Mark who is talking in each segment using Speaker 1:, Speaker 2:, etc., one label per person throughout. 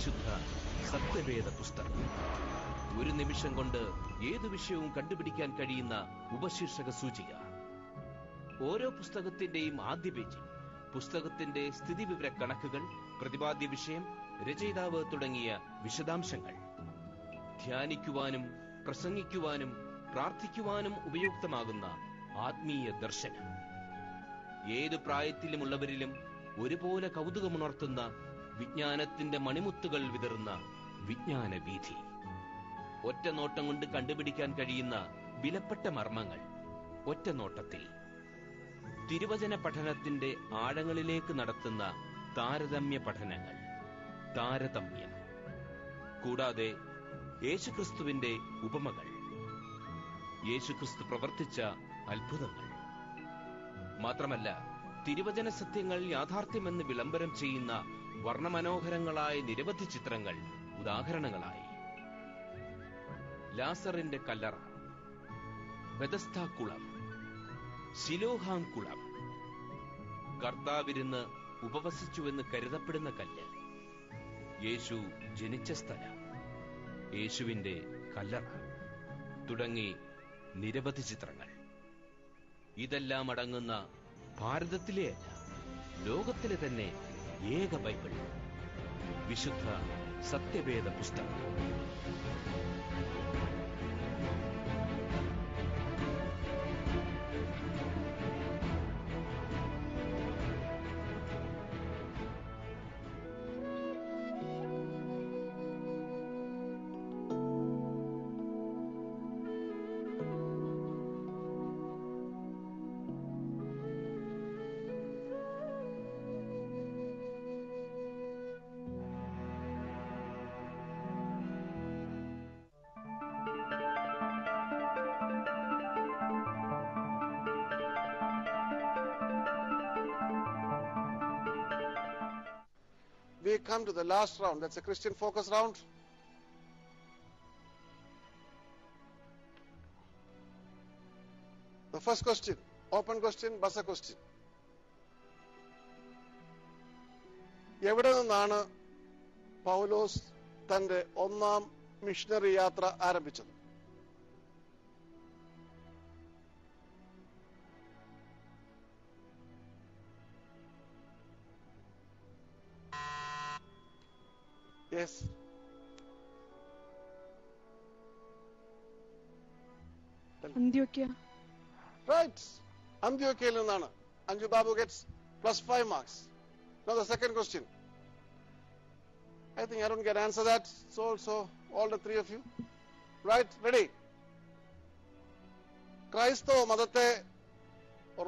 Speaker 1: വിശുദ്ധ സത്യവേദ പുസ്തകം. ഒരു നിമിഷം കൊണ്ട് ഏതു വിഷയവും കണ്ടുപിടിക്കാൻ കഴിയുന്ന ഉപശീർഷക സൂചിക. ഓരോ പുസ്തകത്തിന്റെയും ആദ്യ പേജിൽ പുസ്തകത്തിന്റെ സ്ഥിതിവിവര കണക്കുകൾ, പ്രതിപാദ്യ വിഷയം, രചയിതാവ് തുടങ്ങിയ വിശദാംശങ്ങൾ. ധ്യാനിക്കുവാനും പ്രസംഗിക്കുവാനും പ്രാർത്ഥിക്കുവാനും ഉപയുക്തമാകുന്ന ആത്മീയ ദർശനം. ഏതു പ്രായത്തിലുമുള്ളവരിലും ഒരുപോലെ കൗതുകമുണർത്തുന്ന വിജ്ഞാനത്തിന്റെ മണിമുത്തുകൾ വിതറുന്ന വിജ്ഞാന വീഥി. ഒറ്റ നോട്ടം കൊണ്ട് കണ്ടുപിടിക്കാൻ കഴിയുന്ന വിലപ്പെട്ട മർമ്മങ്ങൾ ഒറ്റ നോട്ടത്തിൽ. തിരുവചന പഠനത്തിന്റെ ആഴങ്ങളിലേക്ക് നടത്തുന്ന താരതമ്യ പഠനങ്ങൾ, താരതമ്യം. കൂടാതെ യേശുക്രിസ്തുവിന്റെ ഉപമകൾ, യേശുക്രിസ്തു പ്രവർത്തിച്ച അത്ഭുതങ്ങൾ. മാത്രമല്ല, തിരുവചന സത്യങ്ങൾ യാഥാർത്ഥ്യമെന്ന് വിളംബരം ചെയ്യുന്ന വർണ്ണമനോഹരങ്ങളായ നിരവധി ചിത്രങ്ങൾ ഉദാഹരണങ്ങളായി. ലാസറിന്റെ കല്ലറ, ബെഥസ്ദാ കുളം, ശിലോഹാം കുളം, കർത്താവിരുന്ന് ഉപവസിച്ചുവെന്ന് കരുതപ്പെടുന്ന കല്ല്, യേശു ജനിച്ച സ്ഥലം, യേശുവിന്റെ കല്ലറ തുടങ്ങി നിരവധി ചിത്രങ്ങൾ. ഇതെല്ലാം അടങ്ങുന്ന ഭാരതത്തിലെയല്ല, ലോകത്തിലെ തന്നെ ഏക ബൈബിൾ, വിശുദ്ധ സത്യവേദ പുസ്തകം.
Speaker 2: We come to the last round. That's a Christian focus round. The first question, open question, buzzer question. എവിടെ നിന്നാണ് പൗലോസ് തന്റെ ഒന്നാം മിഷണറി യാത്ര ആരംഭിച്ചത്? Yes.
Speaker 3: Antioquia.
Speaker 2: Right. Antioquia നിന്നാണ്. Anju Babu gets +5 marks. Now the second question. I think Arun can answer that. So also all the three of you. Right. Ready? ക്രൈസ്തവ മതത്തെ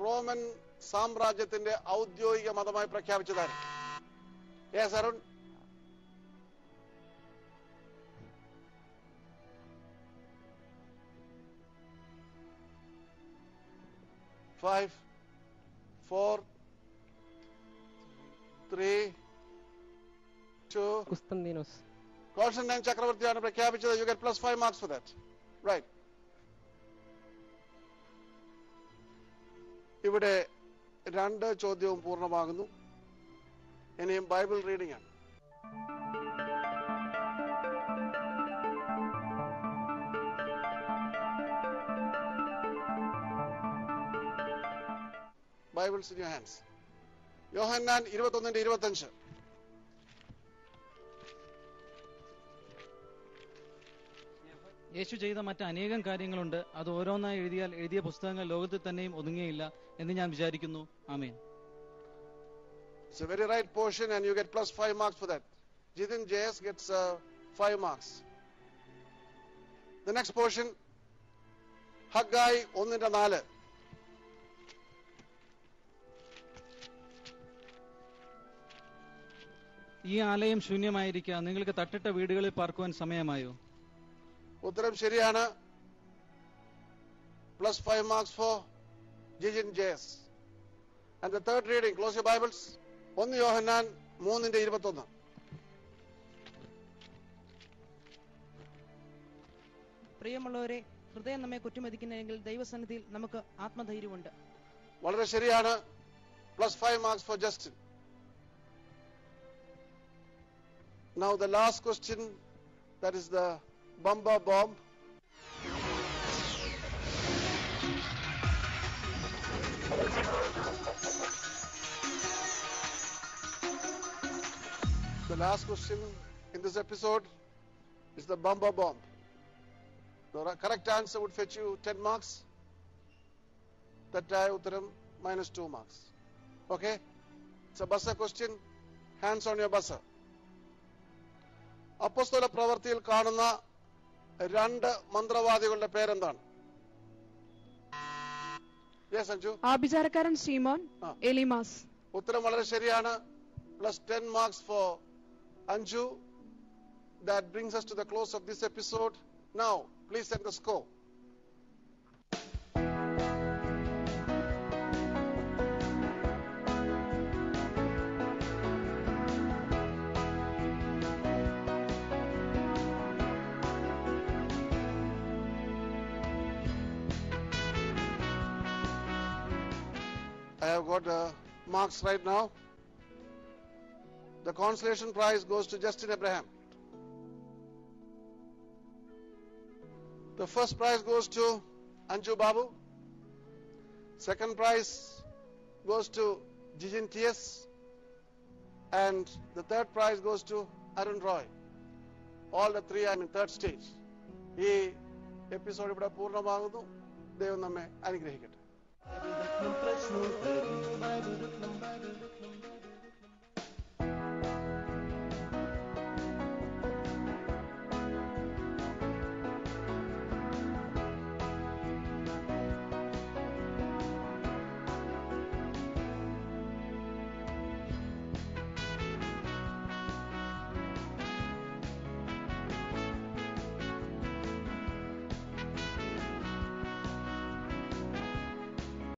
Speaker 2: Roman സാമ്രാജ്യത്തിന്റെ ഔദ്യോഗിക മതമായി പ്രഖ്യാപിച്ചതാണ്. Yes, Arun. 5, 4, 3, 2.
Speaker 4: Constantinos.
Speaker 2: കോൺസ്റ്റന്റൈൻ ചക്രവർത്തിയാണ് പ്രഖ്യാപിച്ചത്. You get +5 marks for that. Right. ഇവിടെ 2 ചോദ്യവും പൂർണ്ണമാകുന്നു. ഇനിയും Bible reading ആണ്. Bibles in your hands. യോഹന്നാൻ 21:25.
Speaker 5: യേശു ചെയ്ത മറ്റ് അനേകം കാര്യങ്ങളുണ്ട്. അത് ഓരോന്നായി എഴുതിയാൽ എഴുതിയ പുസ്തകങ്ങൾ ലോകത്തിൽ തന്നെയും ഒതുങ്ങിയില്ല എന്ന് ഞാൻ വിചാരിക്കുന്നു. ആമേൻ.
Speaker 2: It's a very right portion and you get +5 marks for that. Jithin JS gets 5 marks. The next portion, Haggai 1:4.
Speaker 5: ഈ ആലയം ശൂന്യമായിരിക്കുക, നിങ്ങൾക്ക് തട്ടിട്ട വീടുകളിൽ പാർക്കുവാൻ സമയമായോ?
Speaker 2: ഉത്തരം ശരിയാണ്. +5 marks for Jijin JS. And the third reading, close your Bibles. 1 യോഹന്നാൻ 3:21.
Speaker 6: പ്രിയമുള്ളവരെ, ഹൃദയം നമ്മെ കുറ്റമതിക്കുന്നെങ്കിൽ ദൈവസന്നിധിയിൽ നമുക്ക് ആത്മധൈര്യമുണ്ട്.
Speaker 2: വളരെ ശരിയാണ്. +5 marks for Justin. Now the last question, that is the bumper bomb. The last question in this episode is the bumper bomb. The correct answer would fetch you 10 marks. തെറ്റായ ഉത്തരം -2 marks. Okay? It's a buzzer question. Hands on your buzzer. അപ്പോസ്തല പ്രവൃത്തിയിൽ കാണുന്ന 2 മന്ത്രവാദികളുടെ പേരെന്താണ്? Yes, Anju.
Speaker 3: ആഭിചാരക്കാരൻ ശീമോൻ, Elymas.
Speaker 2: ഉത്തരം വളരെ ശരിയാണ്. Plus 10 marks for Anju. That brings us to the close of this episode. Now, please set the score. I have got marks right now. The consolation prize goes to Justin Abraham. The first prize goes to Anju Babu. Second prize goes to Jijin TS. And the third prize goes to Arun Roy. All the 3 are in third stage. ഈ episode ഇവിടെ പൂർണ്ണമാകുന്നു. ദൈവം നമ്മെ അനുഗ്രഹിക്കട്ടെ.